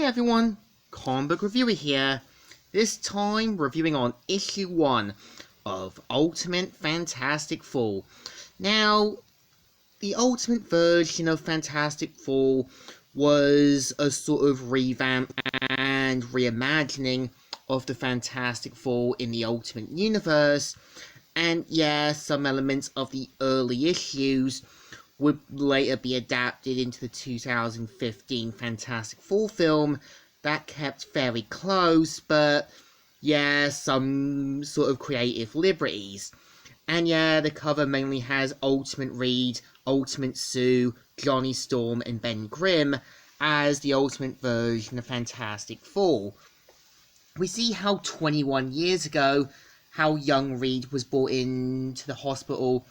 everyone, Comic Book Reviewer here, this time reviewing on issue 1 of Ultimate Fantastic Four. Now, the Ultimate version of Fantastic Four was a sort of revamp and reimagining of the Fantastic Four in the Ultimate Universe, and yeah, some elements of the early issues would later be adapted into the 2015 Fantastic Four film that kept very close, but yeah, some sort of creative liberties. And yeah, the cover mainly has Ultimate Reed, Ultimate Sue, Johnny Storm, and Ben Grimm as the Ultimate version of Fantastic Four. We see how 21 years ago, how young Reed was brought into the hospital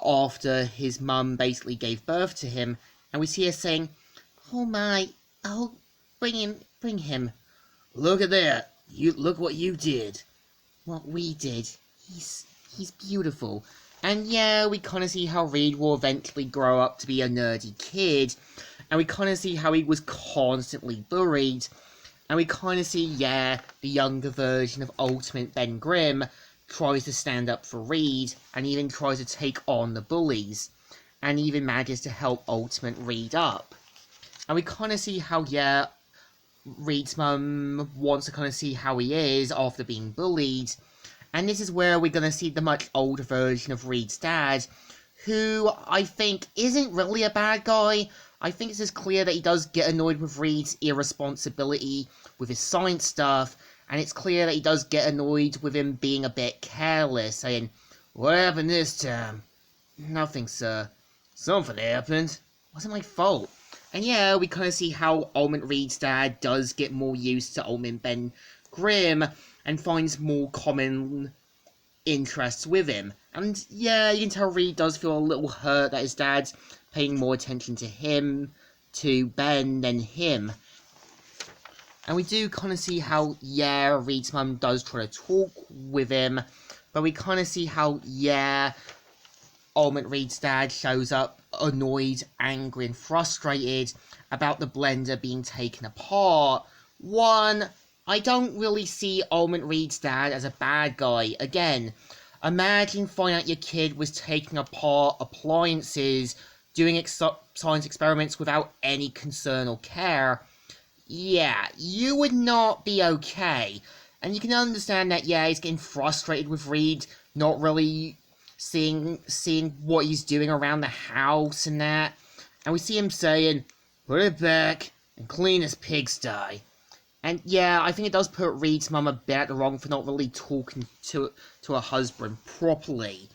after his mum basically gave birth to him, and we see her saying, "Oh my, oh, bring him. Look at that. Look what you did. What we did. He's beautiful." And yeah, we kind of see how Reed will eventually grow up to be a nerdy kid, and we kind of see how he was constantly bullied, and we kind of see, yeah, the younger version of Ultimate Ben Grimm tries to stand up for Reed, and even tries to take on the bullies, and even manages to help Ultimate Reed up. And we kind of see how, yeah, Reed's mum wants to kind of see how he is after being bullied, and this is where we're going to see the much older version of Reed's dad, who I think isn't really a bad guy. I think it's just clear that he does get annoyed with Reed's irresponsibility with his science stuff, and it's clear that he does get annoyed with him being a bit careless, saying, "What happened this time?" "Nothing, sir." "Something happened." "Wasn't my fault." And yeah, we kind of see how Ultimate Reed's dad does get more used to Ultimate Ben Grimm, and finds more common interests with him. And yeah, you can tell Reed does feel a little hurt that his dad's paying more attention to Ben than him. And we do kind of see how, yeah, Reed's mum does try to talk with him, but we kind of see how, yeah, Ultimate Reed's dad shows up annoyed, angry, and frustrated about the blender being taken apart. One, I don't really see Ultimate Reed's dad as a bad guy. Again, imagine finding out your kid was taking apart appliances, doing science experiments without any concern or care. Yeah, you would not be okay. And you can understand that, yeah, he's getting frustrated with Reed, not really seeing what he's doing around the house and that. And we see him saying, "Put it back and clean his pigsty." And yeah, I think it does put Reed's mum a bit at the wrong for not really talking to her husband properly.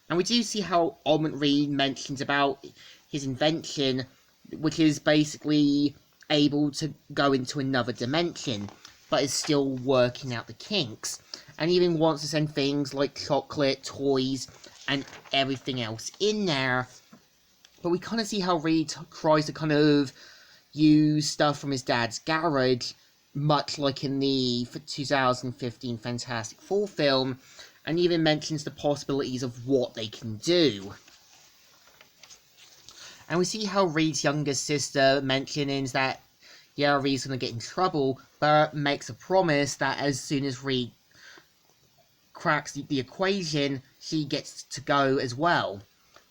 And we do see how Ultimate Reed mentions about his invention, which is basically able to go into another dimension, but is still working out the kinks, and even wants to send things like chocolate, toys, and everything else in there. But we kind of see how Reed tries to kind of use stuff from his dad's garage, much like in the 2015 Fantastic Four film, and even mentions the possibilities of what they can do. And we see how Reed's younger sister mentions that, yeah, Reed's gonna get in trouble, but makes a promise that as soon as Reed cracks the equation, she gets to go as well,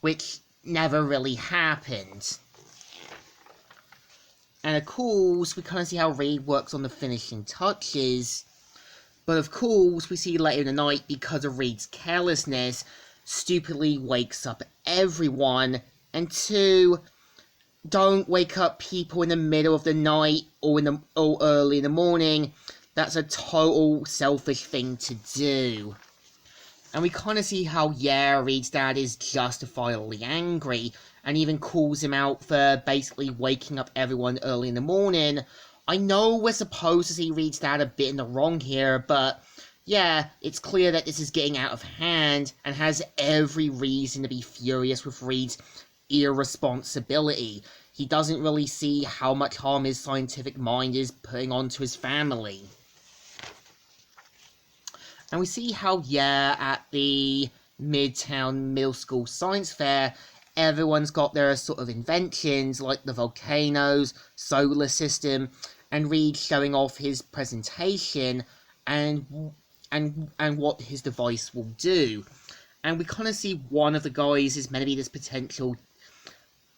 which never really happened. And of course, we kind of see how Reed works on the finishing touches, but of course, we see later in the night, because of Reed's carelessness, stupidly wakes up everyone, and two, don't wake up people in the middle of the night or early in the morning. That's a total selfish thing to do. And we kind of see how, yeah, Reed's dad is justifiably angry, and even calls him out for basically waking up everyone early in the morning. I know we're supposed to see Reed's dad a bit in the wrong here, but yeah, it's clear that this is getting out of hand, and has every reason to be furious with Reed's irresponsibility. He doesn't really see how much harm his scientific mind is putting onto his family. And we see how, yeah, at the Midtown Middle School Science Fair, everyone's got their sort of inventions, like the volcanoes, solar system, and Reed showing off his presentation and what his device will do. And we kind of see one of the guys is meant to be this potential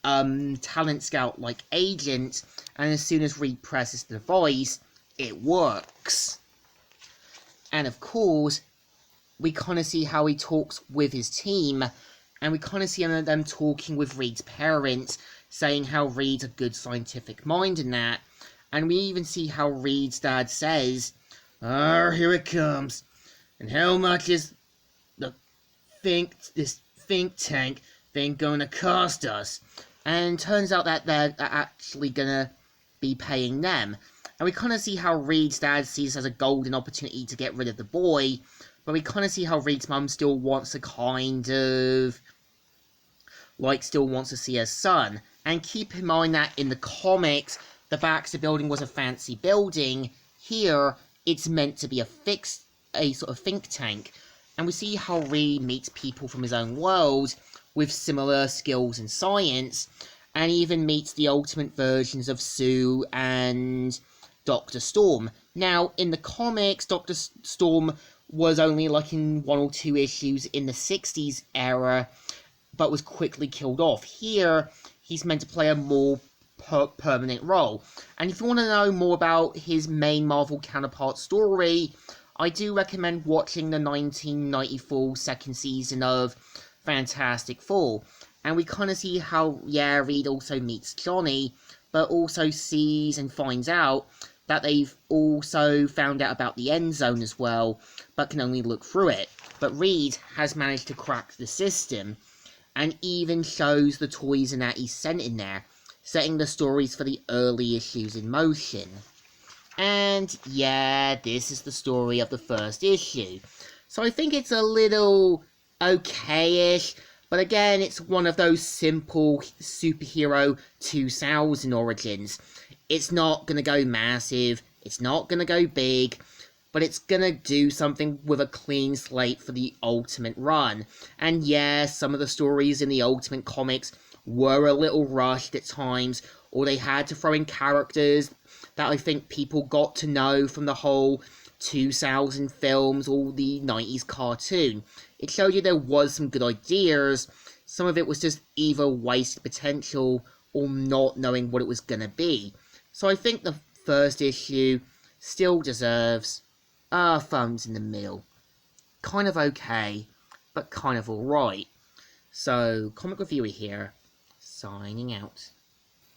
talent scout like agent, and as soon as Reed presses the device, it works. And of course, we kind of see how he talks with his team, and we kind of see them talking with Reed's parents, saying how Reed's a good scientific mind and that. And we even see how Reed's dad says, here it comes. And how much is this think tank thing gonna cost us? And turns out that they're actually gonna be paying them. And we kind of see how Reed's dad sees this as a golden opportunity to get rid of the boy, but we kind of see how Reed's mum still wants to still wants to see her son. And keep in mind that in the comics, the Baxter building was a fancy building. Here, it's meant to be a sort of think tank. And we see how Reed meets people from his own world with similar skills in science, and even meets the ultimate versions of Sue and Dr. Storm. Now, in the comics, Dr. Storm was only like in 1 or 2 issues in the 60s era, but was quickly killed off. Here, he's meant to play a more permanent role. And if you want to know more about his main Marvel counterpart story, I do recommend watching the 1994 second season of Fantastic Four. And we kind of see how, Reed also meets Johnny, but also sees and finds out that they've also found out about the End Zone as well, but can only look through it. But Reed has managed to crack the system, and even shows the toys and that he's sent in there, setting the stories for the early issues in motion. And this is the story of the first issue. So I think it's a little okay-ish, but again, it's one of those simple superhero 2000 origins. It's not gonna go massive, it's not gonna go big, but it's gonna do something with a clean slate for the Ultimate run. And some of the stories in the Ultimate comics were a little rushed at times, or they had to throw in characters that I think people got to know from the whole 2000 films or the 90s cartoon. It showed you there was some good ideas. Some of it was just either wasted potential or not knowing what it was gonna be. So I think the first issue still deserves thumbs in the middle. Kind of okay, but kind of alright. So, Comic Reviewer here, signing out.